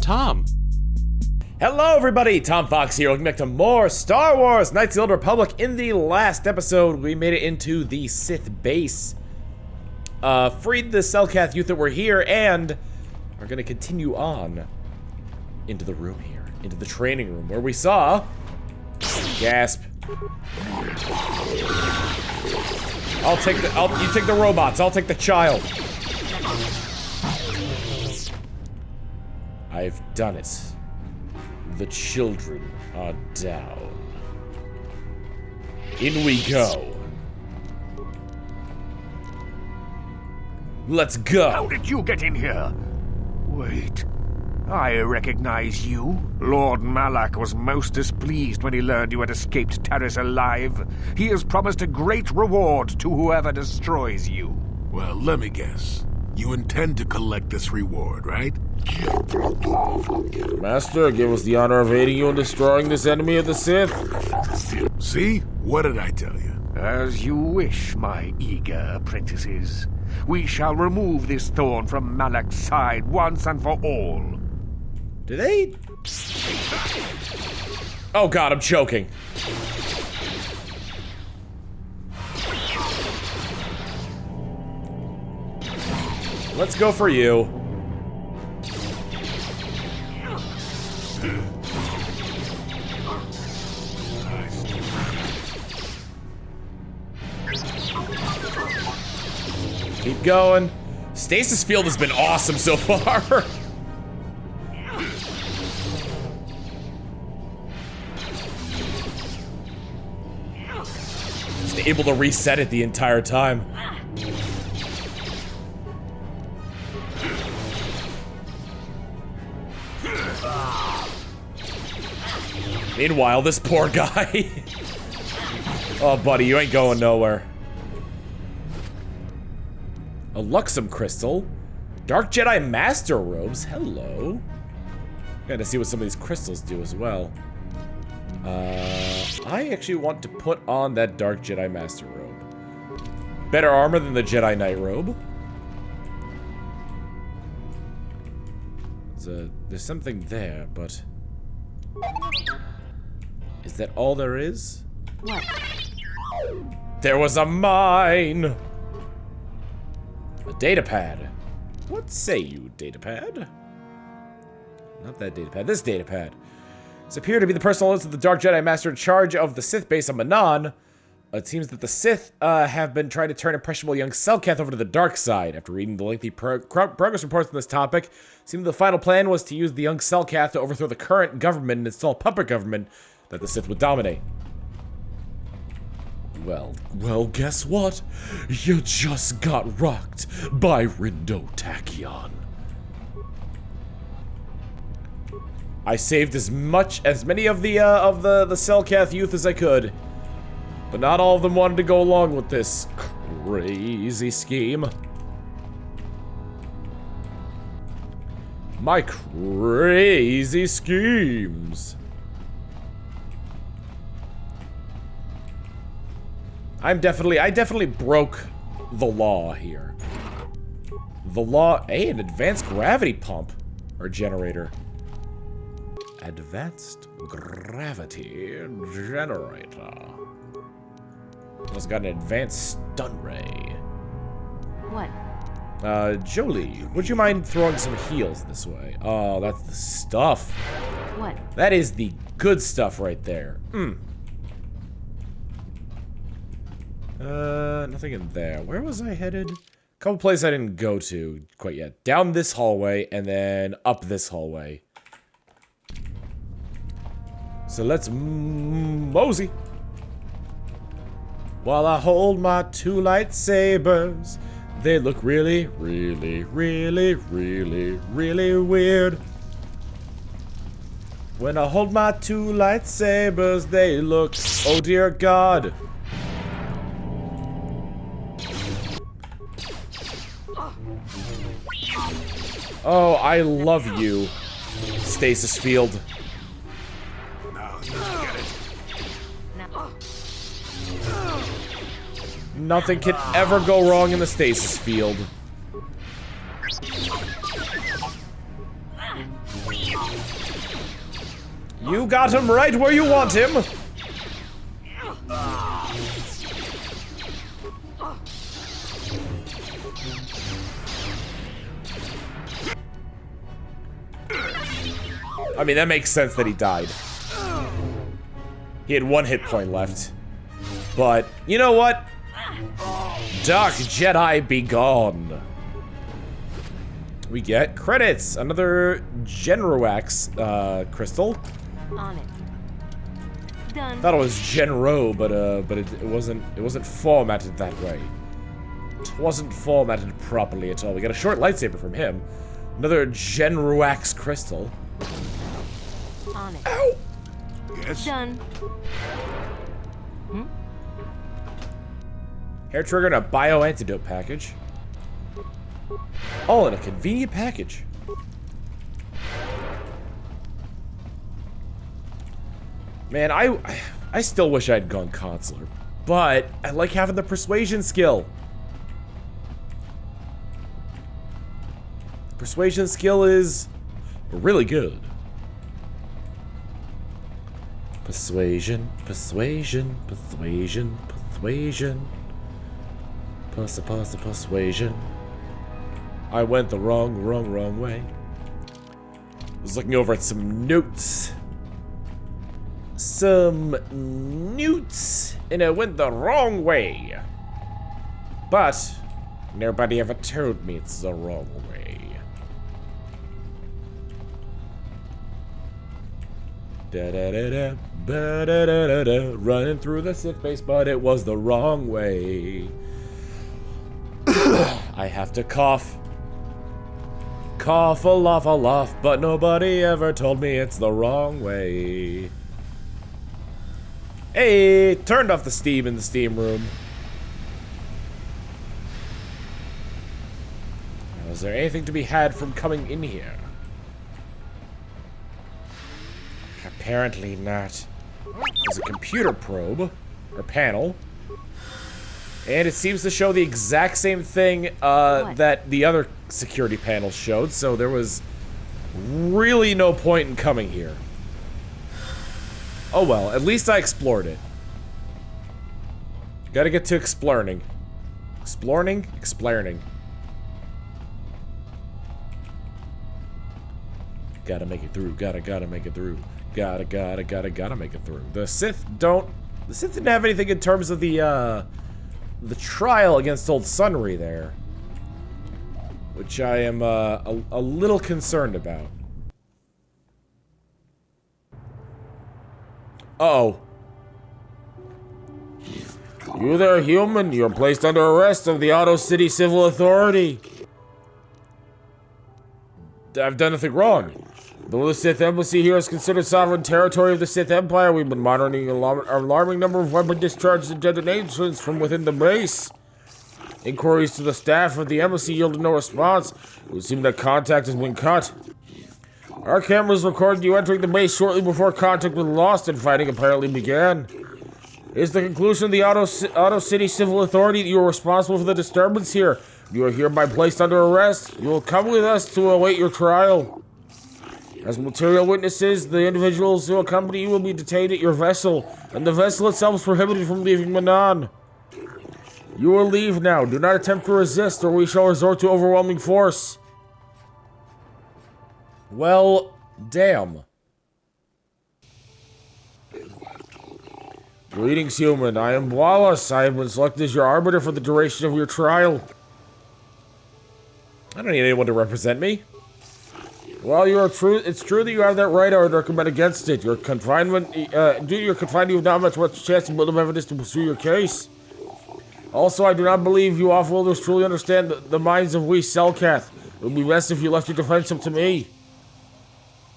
Tom. Hello everybody, Tom Fawkes here, welcome back to more Star Wars Knights of the Old Republic. In the last episode, we made it into the Sith base, freed the Selkath youth that were here, and are gonna continue on into the room here, into the training room, where we saw, gasp. You take the robots, I'll take the child. I've done it. The children are down. In we go. Let's go. How did you get in here? Wait. I recognize you. Lord Malak was most displeased when he learned you had escaped Taris alive. He has promised a great reward to whoever destroys you. Well, let me guess. You intend to collect this reward, right? Master, give us the honor of aiding you in destroying this enemy of the Sith. See? What did I tell you? As you wish, my eager apprentices. We shall remove this thorn from Malak's side once and for all. Do they? Oh god, I'm choking. Let's go for you. Keep going. Stasis field has been awesome so far. Just able to reset it the entire time. Meanwhile, this poor guy. Oh, buddy, you ain't going nowhere. A Luxum crystal. Dark Jedi Master robes. Hello. Gotta see what some of these crystals do as well. I actually want to put on that Dark Jedi Master robe. Better armor than the Jedi Knight robe. There's something there, but... Is that all there is? What? There was a mine! A datapad. What say you, datapad? Not that datapad, this datapad. It's appeared to be the personal notes of the Dark Jedi Master in charge of the Sith base on Manan. It seems that the Sith have been trying to turn impressionable young Selkath over to the dark side. After reading the lengthy progress reports on this topic, it seemed the final plan was to use the young Selkath to overthrow the current government and install a puppet government that the Sith would dominate. Well, guess what? You just got rocked by Rindo Tachyon. I saved as many of the Selkath youth as I could, but not all of them wanted to go along with this crazy scheme. My crazy schemes. I definitely broke the law here. The law, hey, an advanced gravity pump or generator. Advanced gravity generator. Also got an advanced stun ray. What? Jolie, would you mind throwing some heals this way? Oh, that's the stuff. What? That is the good stuff right there. Nothing in there. Where was I headed? Couple places I didn't go to quite yet. Down this hallway and then up this hallway. So let's mosey. While I hold my two lightsabers, they look really, really, really, really, really weird. When I hold my two lightsabers, they look, oh dear God. Oh, I love you, Stasis Field. Nothing can ever go wrong in the Stasis Field. You got him right where you want him. I mean, that makes sense that he died. He had 1 hit point left. But, you know what? Dark Jedi be gone. We get credits. Another Genroax crystal. On it. Done. Thought it was Genro, but it wasn't formatted that way. It wasn't formatted properly at all. We got a short lightsaber from him. Another Genroax crystal. On it. Ow! Yes? Done. Hair trigger and a bio-antidote package. All in a convenient package. Man, I still wish I'd gone consular, but I like having the persuasion skill. Persuasion skill is really good. Persuasion, persuasion, persuasion, persuasion. Persuasion. I went the wrong way. I was looking over at some notes. And I went the wrong way. But nobody ever told me it's the wrong way. Da-da-da-da, ba-da-da-da-da, running through the Sith base, but it was the wrong way. I have to cough. Cough a laugh, but nobody ever told me it's the wrong way. Hey, turned off the steam in the steam room. Now, is there anything to be had from coming in here? Apparently not. There's a computer probe, or panel. And it seems to show the exact same thing that the other security panel showed, so there was really no point in coming here. Oh well, at least I explored it. Gotta get to exploring. Exploring? Exploring. Gotta make it through, gotta make it through. Gotta make it through. The Sith didn't have anything in terms of the trial against old Sunry there, which I am a little concerned about. Uh-oh. You there, human? You're placed under arrest of the Auto City Civil Authority. I've done nothing wrong. Though the Sith Embassy here is considered sovereign territory of the Sith Empire, we've been monitoring an alarming number of weapon discharges and detonations from within the base. Inquiries to the staff of the embassy yielded no response. It would seem that contact has been cut. Our cameras recorded you entering the base shortly before contact was lost and fighting apparently began. It is the conclusion of the Auto City Civil Authority that you are responsible for the disturbance here. You are hereby placed under arrest. You will come with us to await your trial. As material witnesses, the individuals who accompany you will be detained at your vessel, and the vessel itself is prohibited from leaving Manan. You will leave now. Do not attempt to resist, or we shall resort to overwhelming force. Well, damn. Greetings, human. I am Wallace. I have been selected as your arbiter for the duration of your trial. I don't need anyone to represent me. Well, it's true that you have that right, I would recommend against it. Your confinement, due to your confinement, you have not much chance of building evidence to pursue your case. Also, I do not believe you off-worlders truly understand the minds of we Selkath. It would be best if you left your defense up to me.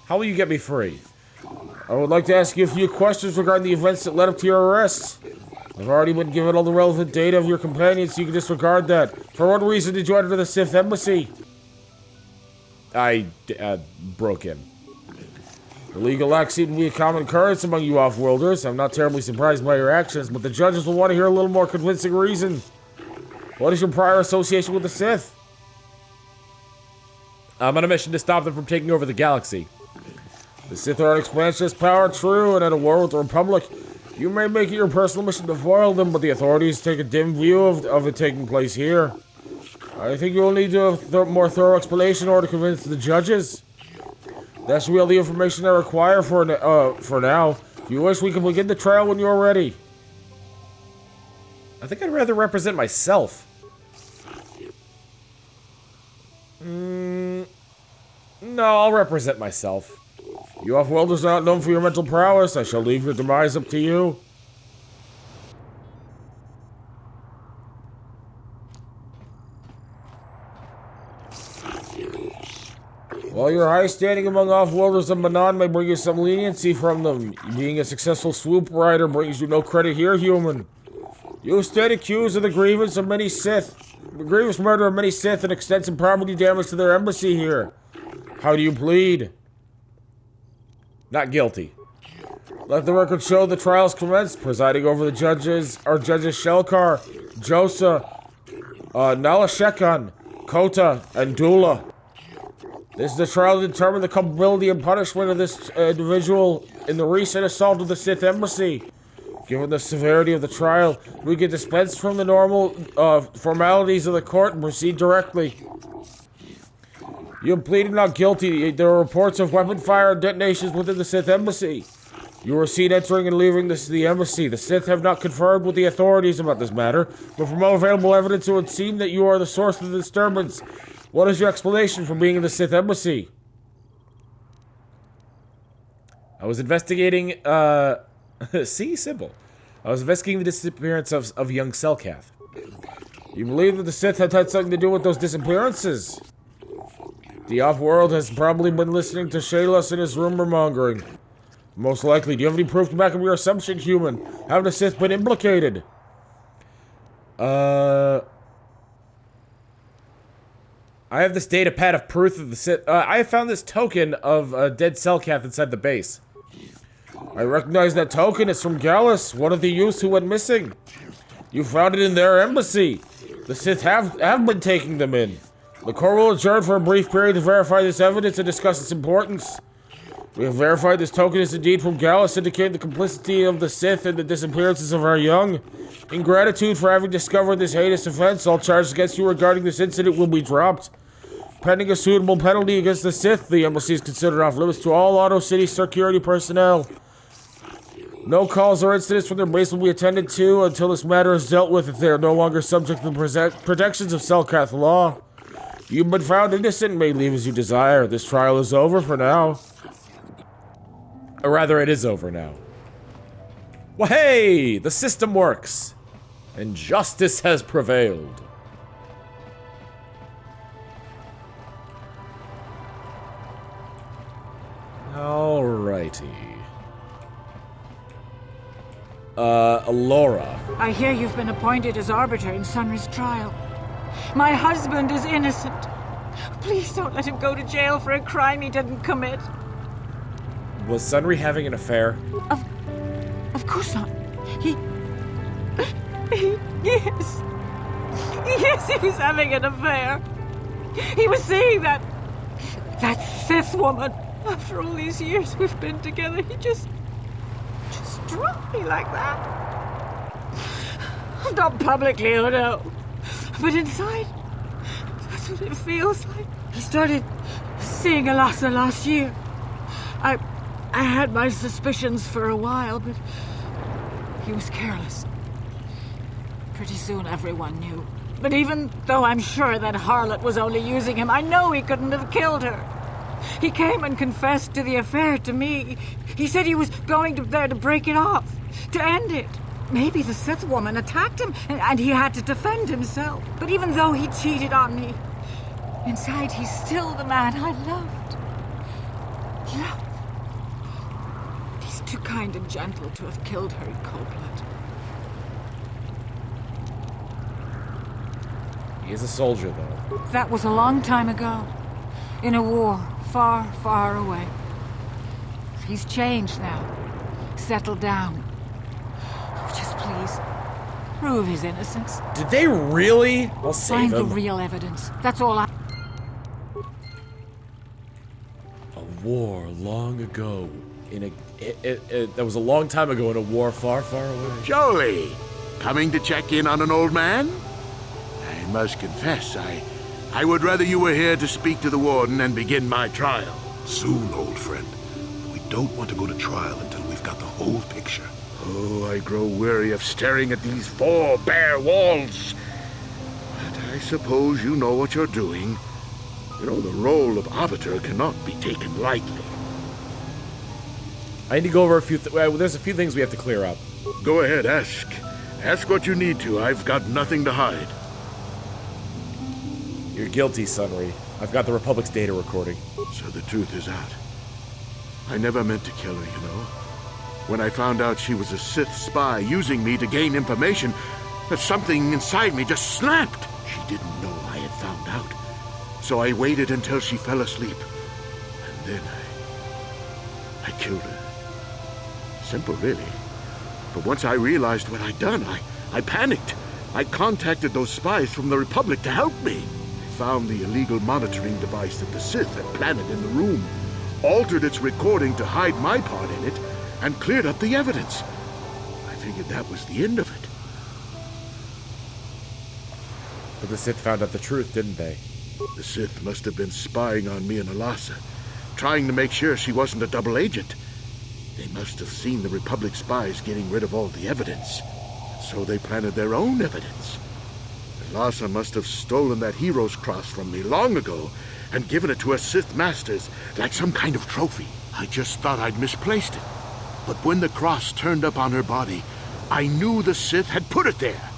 How will you get me free? I would like to ask you a few questions regarding the events that led up to your arrest. I've already been given all the relevant data of your companions, so you can disregard that. For what reason did you enter the Sith Embassy? I broke in. Illegal acts seem to be a common occurrence among you off-worlders. I'm not terribly surprised by your actions, but the judges will want to hear a little more convincing reason. What is your prior association with the Sith? I'm on a mission to stop them from taking over the galaxy. The Sith are an expansionist power, true, and at a war with the Republic. You may make it your personal mission to foil them, but the authorities take a dim view of it taking place here. I think you will need to have a more thorough explanation in order to convince the judges. That should be all the information I require for now. If you wish, we can begin the trial when you're ready. I think I'd rather represent myself. No, I'll represent myself. You off-worlders are not known for your mental prowess. I shall leave your demise up to you. While your high standing among off-worlders of Manan may bring you some leniency from them, being a successful swoop rider brings you no credit here, human. You stand accused of the grievous murder of many Sith and extensive property damage to their embassy here. How do you plead? Not guilty. Let the record show the trials commenced. Presiding over the judges are Judges Shelkar, Josa, Nalashekan, KOTOR, and Dula. This is the trial to determine the culpability and punishment of this individual in the recent assault of the Sith embassy. Given the severity of the trial, we can dispense from the normal formalities of the court and proceed directly. You have pleaded not guilty. There are reports of weapon fire and detonations within the Sith embassy. You were seen entering and leaving the embassy. The Sith have not confirmed with the authorities about this matter, but from all available evidence it would seem that you are the source of the disturbance. What is your explanation for being in the Sith embassy? I was investigating, see, simple. I was investigating the disappearance of young Selkath. You believe that the Sith had something to do with those disappearances? The off-world has probably been listening to Shalos and his rumor-mongering. Most likely. Do you have any proof to back up your assumption, human? Have the Sith been implicated? I have this data pad of proof of the Sith. I found this token of a dead Selkath inside the base. I recognize that token. It's from Gallus, one of the youths who went missing. You found it in their embassy. The Sith have been taking them in. The court will adjourn for a brief period to verify this evidence and discuss its importance. We have verified this token is indeed from Gallus, indicating the complicity of the Sith in the disappearances of our young. In gratitude for having discovered this heinous offense, all charges against you regarding this incident will be dropped. Pending a suitable penalty against the Sith, the embassy is considered off limits to all Auto City security personnel. No calls or incidents from their base will be attended to until this matter is dealt with if they are no longer subject to the protections of Selkath law. You've been found innocent and may leave as you desire. This trial is over for now. Or rather, it is over now. Well, hey! The system works! And justice has prevailed. Alrighty. Laura. I hear you've been appointed as arbiter in Sunry's trial. My husband is innocent. Please don't let him go to jail for a crime he didn't commit. Was Sunry having an affair? Of course not. Yes. Yes, he was having an affair. He was seeing that Sith woman. After all these years we've been together, he just dropped me like that. Not publicly, oh no. But inside, that's what it feels like. He started seeing Alasa last year. I had my suspicions for a while, but he was careless. Pretty soon everyone knew. But even though I'm sure that harlot was only using him, I know he couldn't have killed her. He came and confessed to the affair to me. He said he was going there to break it off, to end it. Maybe the Sith woman attacked him, and he had to defend himself. But even though he cheated on me, inside he's still the man I loved. He's too kind and gentle to have killed her in cold blood. He is a soldier, though. That was a long time ago. In a war, far, far away. He's changed now. Settled down. Just please, prove his innocence. Did they really? We'll save Find him. the real evidence. That's all I... A war long ago. That was a long time ago in a war far, far away. Jolie, coming to check in on an old man? I must confess, I would rather you were here to speak to the warden and begin my trial. Soon, old friend. We don't want to go to trial until we've got the whole picture. Oh, I grow weary of staring at these 4 bare walls. But I suppose you know what you're doing. You know, the role of arbiter cannot be taken lightly. I need to go over a few there's a few things we have to clear up. Go ahead, ask. Ask what you need to. I've got nothing to hide. You're guilty, Sunry. I've got the Republic's data recording. So the truth is out. I never meant to kill her, you know. When I found out she was a Sith spy using me to gain information, something inside me just snapped. She didn't know I had found out. So I waited until she fell asleep. And then I killed her. Simple, really. But once I realized what I'd done, I panicked. I contacted those spies from the Republic to help me. I found the illegal monitoring device that the Sith had planted in the room, altered its recording to hide my part in it, and cleared up the evidence. I figured that was the end of it. But the Sith found out the truth, didn't they? The Sith must have been spying on me and Alasa, trying to make sure she wasn't a double agent. They must have seen the Republic spies getting rid of all the evidence. So they planted their own evidence. Alasa must have stolen that hero's cross from me long ago and given it to her Sith masters like some kind of trophy. I just thought I'd misplaced it. But when the cross turned up on her body, I knew the Sith had put it there.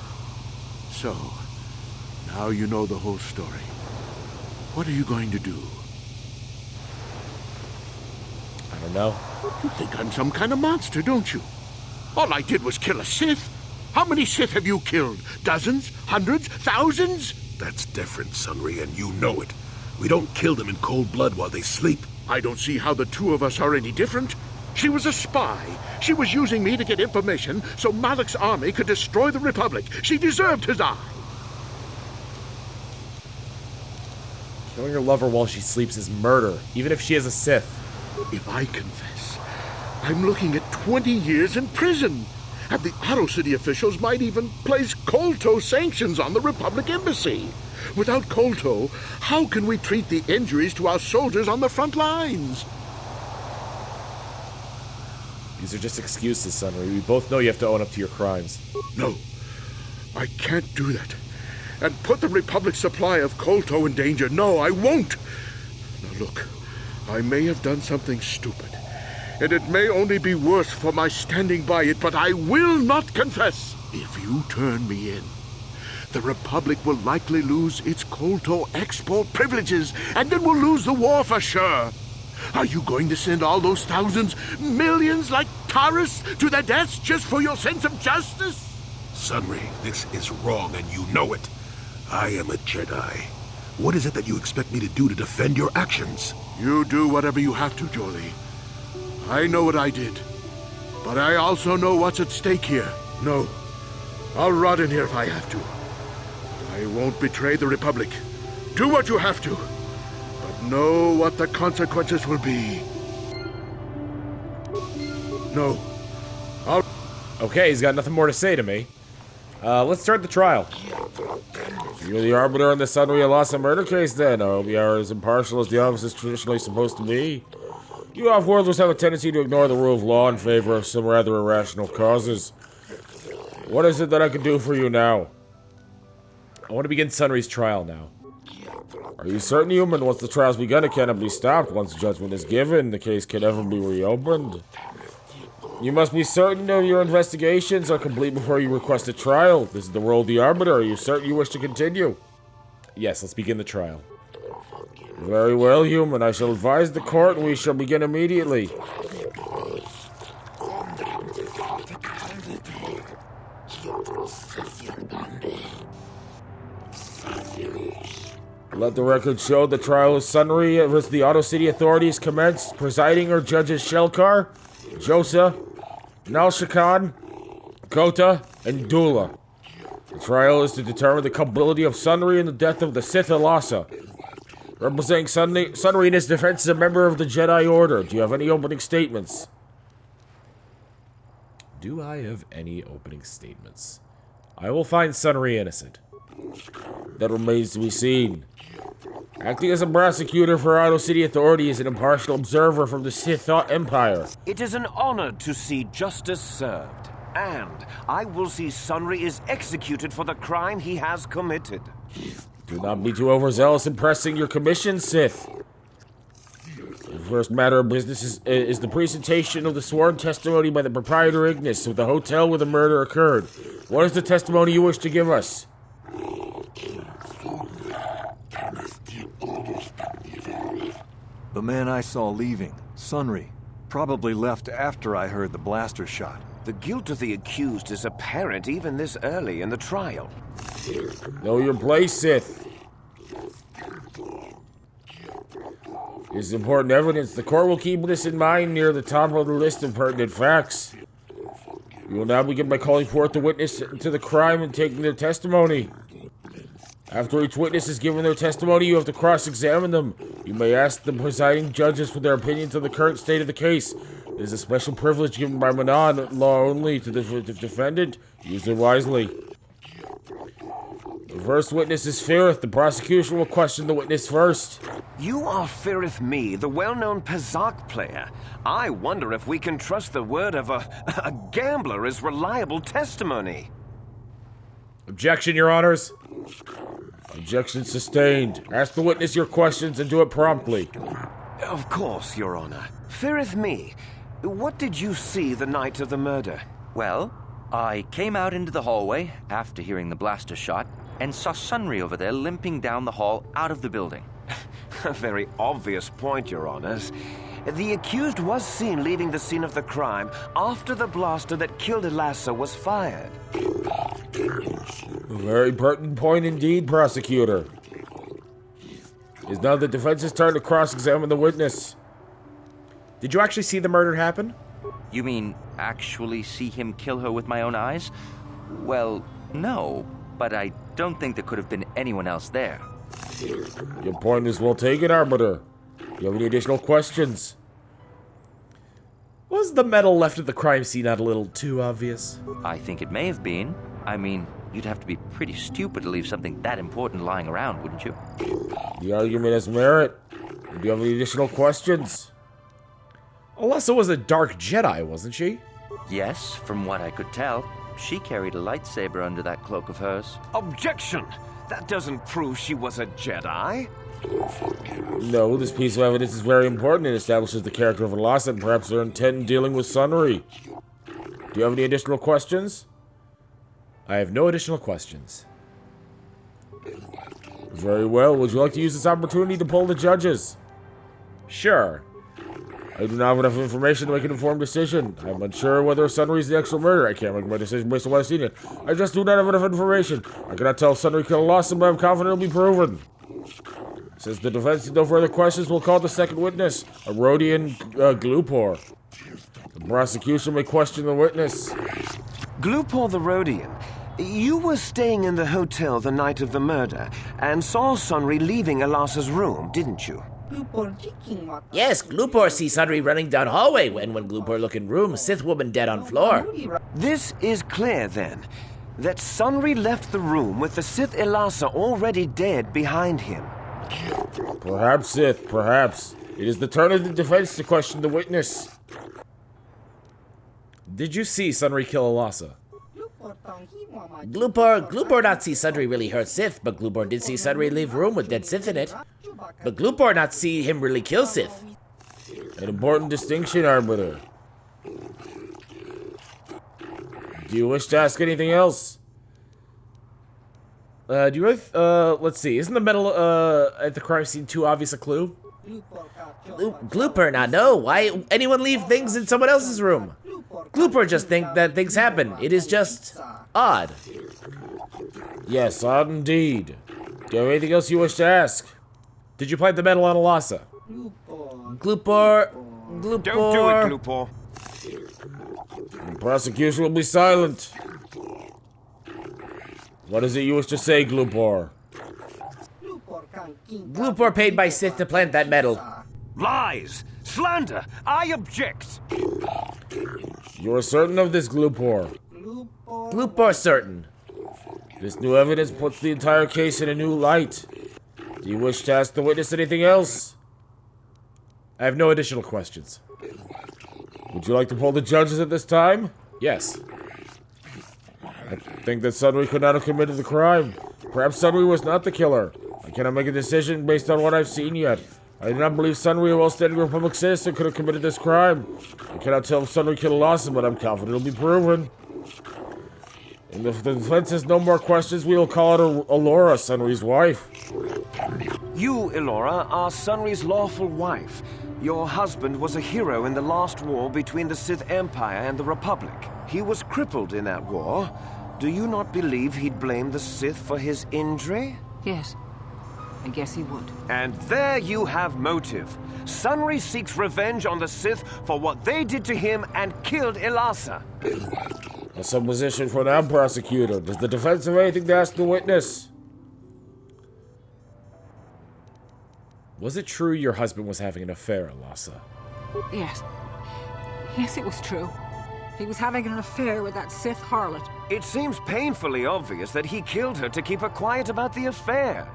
So, now you know the whole story. What are you going to do? I don't know. You think I'm some kind of monster, don't you? All I did was kill a Sith. How many Sith have you killed? Dozens? Hundreds? Thousands? That's different, Sunry, and you know it. We don't kill them in cold blood while they sleep. I don't see how the two of us are any different. She was a spy. She was using me to get information so Malak's army could destroy the Republic. She deserved his eye. Killing your lover while she sleeps is murder, even if she is a Sith. If I confess, I'm looking at 20 years in prison. And the Otto City officials might even place KOTOR sanctions on the Republic Embassy. Without KOTOR, how can we treat the injuries to our soldiers on the front lines? These are just excuses, Sunry. We both know you have to own up to your crimes. No, I can't do that. And put the Republic's supply of KOTOR in danger. No, I won't. Now look, I may have done something stupid. And it may only be worse for my standing by it, but I will not confess. If you turn me in, the Republic will likely lose its KOTOR export privileges, and then we'll lose the war for sure. Are you going to send all those thousands, millions like Taurus to their deaths just for your sense of justice? Sunry, this is wrong, and you know it. I am a Jedi. What is it that you expect me to do to defend your actions? You do whatever you have to, Jolie. I know what I did, but I also know what's at stake here. No, I'll rot in here if I have to. I won't betray the Republic. Do what you have to, but know what the consequences will be. No, Okay, he's got nothing more to say to me. Let's start the trial. You're the arbiter in the Sunry Alasa murder case, then. Are we as impartial as the office is traditionally supposed to be? You off-worlders have a tendency to ignore the rule of law in favor of some rather irrational causes. What is it that I can do for you now? I want to begin Sunry's trial now. Are you certain, human, once the trial's begun, it cannot be stopped? Once judgment is given, the case can never be reopened. You must be certain that your investigations are complete before you request a trial. This is the role of the arbiter. Are you certain you wish to continue? Yes, let's begin the trial. Very well, human. I shall advise the court and we shall begin immediately. Let the record show the trial of Sunry versus the Otto City authorities commenced. Presiding are Judges Shelkar, Josa, Nalshakan, Kota, and Dula. The trial is to determine the culpability of Sunry in the death of the Sith Alasa. Representing Sunry in his defense as a member of the Jedi Order. Do you have any opening statements? Do I have any opening statements? I will find Sunry innocent. That remains to be seen. Acting as a prosecutor for Auto City Authority is an impartial observer from the Sith Empire. It is an honor to see justice served, and I will see Sunry is executed for the crime he has committed. Do not be too overzealous in pressing your commission, Sith. The first matter of business is the presentation of the sworn testimony by the proprietor Ignis of the hotel where the murder occurred. What is the testimony you wish to give us? The man I saw leaving, Sunry, probably left after I heard the blaster shot. The guilt of the accused is apparent even this early in the trial. Know your place, Sith. This is important evidence. The court will keep this in mind near the top of the list of pertinent facts. We will now begin by calling forth the witness to the crime and taking their testimony. After each witness has given their testimony, you have to cross-examine them. You may ask the presiding judges for their opinions on the current state of the case. It is a special privilege given by Manon law only to the defendant. Use it wisely. The first witness is Firith. The prosecution will question the witness first. You are Firith Me, the well-known Pazak player. I wonder if we can trust the word of a gambler as reliable testimony. Objection, Your Honors. Objection sustained. Ask the witness your questions and do it promptly. Of course, Your Honor. Firith Me, what did you see the night of the murder? Well, I came out into the hallway after hearing the blaster shot and saw Sunry over there limping down the hall out of the building. A very obvious point, Your Honors. The accused was seen leaving the scene of the crime after the blaster that killed Elassa was fired. A very pertinent point indeed, prosecutor. It is now the defense's turn to cross-examine the witness. Did you actually see the murder happen? You mean actually see him kill her with my own eyes? Well, no, but I don't think there could have been anyone else there. Your point is well taken, Arbiter. Do you have any additional questions? Was the metal left at the crime scene not a little too obvious? I think it may have been. I mean, you'd have to be pretty stupid to leave something that important lying around, wouldn't you? The argument has merit. Do you have any additional questions? Elassa was a dark Jedi, wasn't she? Yes, from what I could tell. She carried a lightsaber under that cloak of hers. Objection! That doesn't prove she was a Jedi. No, this piece of evidence is very important. It establishes the character of Elassa and perhaps her intent in dealing with Sunry. Do you have any additional questions? I have no additional questions. Very well. Would you like to use this opportunity to poll the judges? Sure. I do not have enough information to make an informed decision. I'm unsure whether Sunry is the actual murderer. I can't make my decision based on what I've seen yet. I just do not have enough information. I cannot tell if Sunry killed Elassa, but I'm confident it'll be proven. Since the defense has no further questions, we'll call the second witness, a Rodian Glupor. The prosecution may question the witness. Glupor the Rodian, you were staying in the hotel the night of the murder and saw Sunry leaving Elassa's room, didn't you? Yes, Glupor sees Sunry running down hallway when Glupor look in room, Sith woman dead on floor. This is clear, then, that Sunry left the room with the Sith Elassa already dead behind him. Perhaps, Sith, perhaps. It is the turn of the defense to question the witness. Did you see Sunry kill Elassa? Glupor not see Sunry really hurt Sith, but Glupor did see Sunry leave room with dead Sith in it. But Glupor not see him really kill Sith. An important distinction, Arbiter. Do you wish to ask anything else? Do you have, let's see, isn't the metal, at the crime scene too obvious a clue? Glupor not know. Why anyone leave things in someone else's room? Glupor just think that things happen. It is just odd. Yes, odd indeed. Do you have anything else you wish to ask? Did you plant the metal on Elassa? Glupor. Don't do it, Glupor. The prosecution will be silent. What is it you wish to say, Glupor? Gloopor paid by Sith to plant that metal. Lies! Slander! I object! You're certain of this, Gloopor? Gloopor certain. This new evidence puts the entire case in a new light. Do you wish to ask the witness anything else? I have no additional questions. Would you like to poll the judges at this time? Yes. I think that Sunry could not have committed the crime. Perhaps Sunry was not the killer. I cannot make a decision based on what I've seen yet. I do not believe Sunry, a well-standing Republic citizen, could have committed this crime. I cannot tell if Sunry killed Lhasa, but I'm confident it'll be proven. And if the defense has no more questions, we will call it Elora, Sunry's wife. You, Elora, are Sunry's lawful wife. Your husband was a hero in the last war between the Sith Empire and the Republic. He was crippled in that war. Do you not believe he'd blame the Sith for his injury? Yes. I guess he would. And there you have motive. Sunry seeks revenge on the Sith for what they did to him and killed Ilasa. A supposition for now, prosecutor. Does the defense have anything to ask the witness? Was it true your husband was having an affair, Lhasa? Yes. Yes, it was true. He was having an affair with that Sith harlot. It seems painfully obvious that he killed her to keep her quiet about the affair.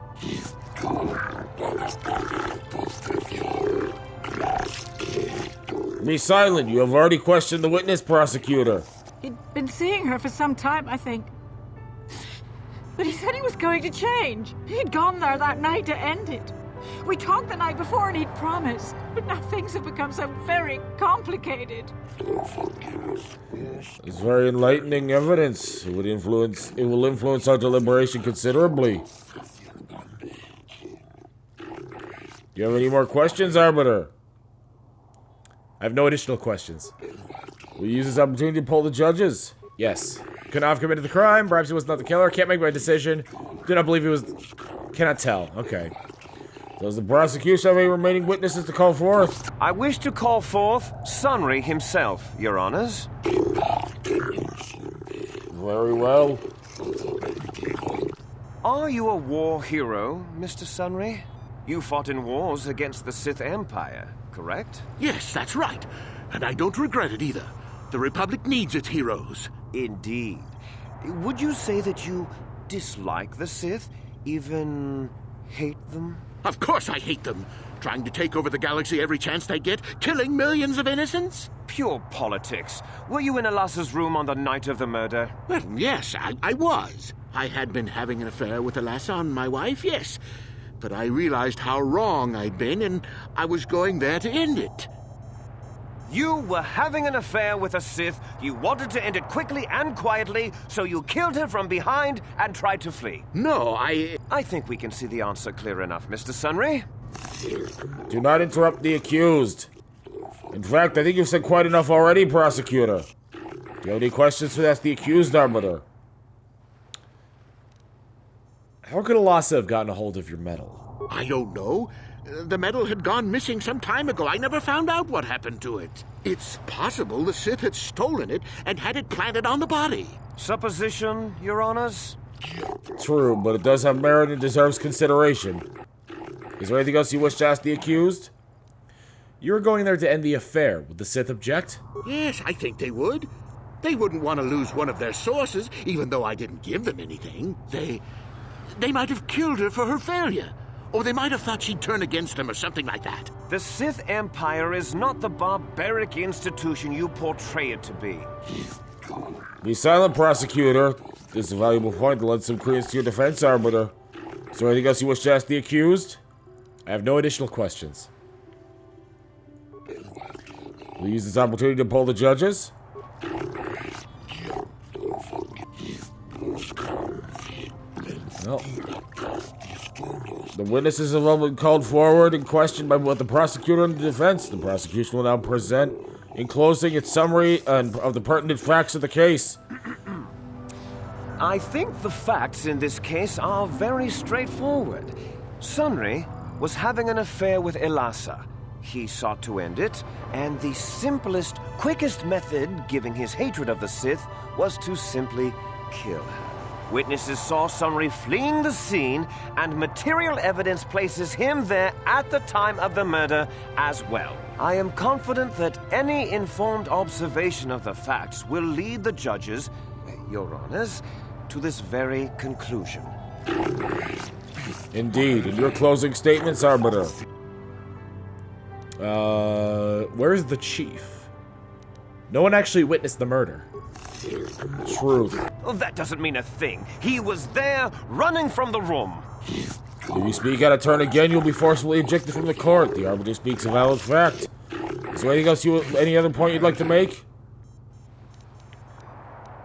Be silent. You have already questioned the witness, prosecutor. He'd been seeing her for some time, I think. But he said he was going to change. He'd gone there that night to end it. We talked the night before and he'd promised. But now things have become so very complicated. It's very enlightening evidence. It will influence our deliberation considerably. Do you have any more questions, Arbiter? I have no additional questions. Will you use this opportunity to poll the judges? Yes. Could not have committed the crime. Perhaps he was not the killer. Can't make my decision. Do not believe he was... Cannot tell. Okay. Does the prosecution have any remaining witnesses to call forth? I wish to call forth Sunry himself, Your Honors. Very well. Are you a war hero, Mr. Sunry? You fought in wars against the Sith Empire, correct? Yes, that's right. And I don't regret it either. The Republic needs its heroes. Indeed. Would you say that you dislike the Sith? Even hate them? Of course I hate them. Trying to take over the galaxy every chance they get, killing millions of innocents? Pure politics. Were you in Alasa's room on the night of the murder? Well, yes, I was. I had been having an affair with Alasa and my wife, yes. But I realized how wrong I'd been, and I was going there to end it. You were having an affair with a Sith. You wanted to end it quickly and quietly, so you killed her from behind and tried to flee. No, I think we can see the answer clear enough, Mr. Sunry. Do not interrupt the accused. In fact, I think you've said quite enough already, prosecutor. Do you have any questions to ask the accused, Arbiter? How could Alasa have gotten a hold of your medal? I don't know. The medal had gone missing some time ago. I never found out what happened to it. It's possible the Sith had stolen it and had it planted on the body. Supposition, Your Honors? True, but it does have merit and deserves consideration. Is there anything else you wish to ask the accused? You were going there to end the affair. Would the Sith object? Yes, I think they would. They wouldn't want to lose one of their sources, even though I didn't give them anything. They might have killed her for her failure. Or they might have thought she'd turn against them or something like that. The Sith Empire is not the barbaric institution you portray it to be. Be silent, prosecutor. This is a valuable point to lend some credence to your defense, Arbiter. Is there anything else you wish to ask the accused? I have no additional questions. We'll use this opportunity to poll the judges. Well, the witnesses have all been called forward and questioned by both the prosecutor and the defense. The prosecution will now present, in closing, its summary of the pertinent facts of the case. I think the facts in this case are very straightforward. Sunry was having an affair with Ilasa. He sought to end it, and the simplest, quickest method, given his hatred of the Sith, was to simply kill her. Witnesses saw Sunry fleeing the scene, and material evidence places him there at the time of the murder as well. I am confident that any informed observation of the facts will lead the judges, Your Honors, to this very conclusion. Indeed. In your closing statements, Arbiter. Where's the chief? No one actually witnessed the murder. Truth. Well, that doesn't mean a thing. He was there, running from the room. If you speak out of turn again, you'll be forcibly ejected from the court. The Arbiter speaks a valid fact. Is there anything else any other point you'd like to make?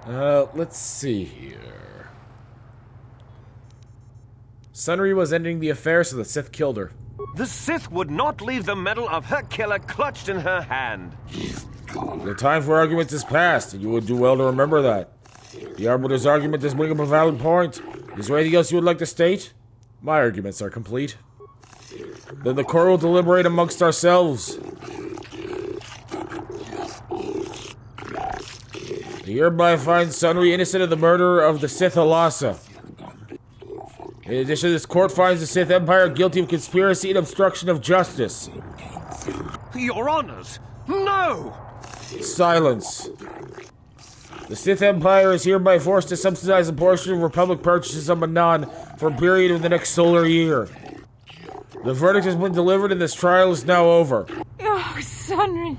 Let's see here. Sunry was ending the affair, so the Sith killed her. The Sith would not leave the medal of her killer clutched in her hand. The time for arguments is past, and you would do well to remember that. The Arbiter's argument does bring up a valid point. Is there anything else you would like to state? My arguments are complete. Then the court will deliberate amongst ourselves. I hereby find Sunry innocent of the murder of the Sith Alasa. In addition, this court finds the Sith Empire guilty of conspiracy and obstruction of justice. Your Honors, no! Silence. The Sith Empire is hereby forced to subsidize a portion of Republic purchases of Manan for a period of the next solar year. The verdict has been delivered and this trial is now over. Oh, Sunry,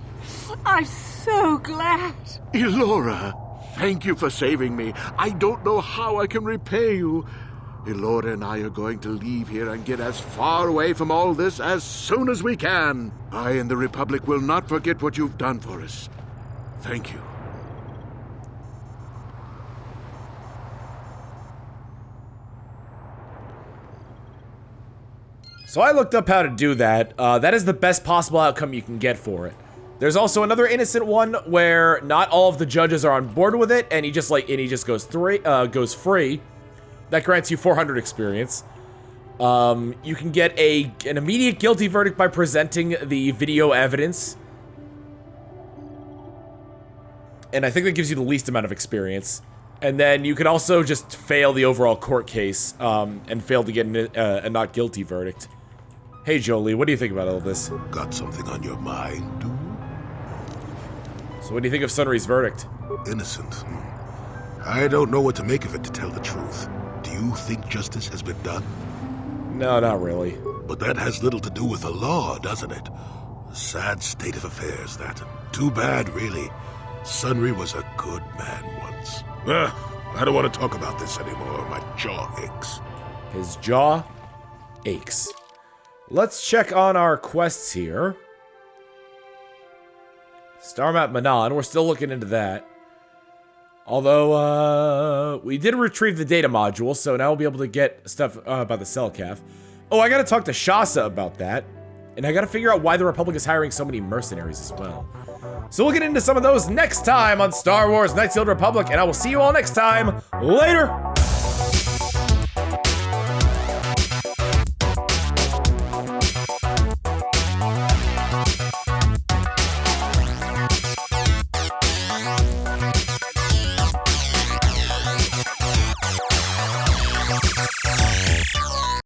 I'm so glad. Elora, thank you for saving me. I don't know how I can repay you. Elora and I are going to leave here and get as far away from all this as soon as we can. I and the Republic will not forget what you've done for us. Thank you. So I looked up how to do that. That is the best possible outcome you can get for it. There's also another innocent one where not all of the judges are on board with it, and he just goes free. That grants you 400 experience. You can get an immediate guilty verdict by presenting the video evidence. And I think that gives you the least amount of experience. And then you could also just fail the overall court case, and fail to get a not guilty verdict. Hey Jolie, what do you think about all this? Got something on your mind, dude? So what do you think of Sunry's verdict? Innocent. I don't know what to make of it, to tell the truth. Do you think justice has been done? No, not really. But that has little to do with the law, doesn't it? A sad state of affairs, that. Too bad, really. Sunry was a good man once. I don't want to talk about this anymore. My jaw aches. His jaw aches. Let's check on our quests here. Star Map Manan, we're still looking into that. Although, we did retrieve the data module, so now we'll be able to get stuff about the Cellcath. Oh, I gotta talk to Shasa about that. And I gotta figure out why the Republic is hiring so many mercenaries as well. So we'll get into some of those next time on Star Wars Knights of the Old Republic, and I will see you all next time. Later!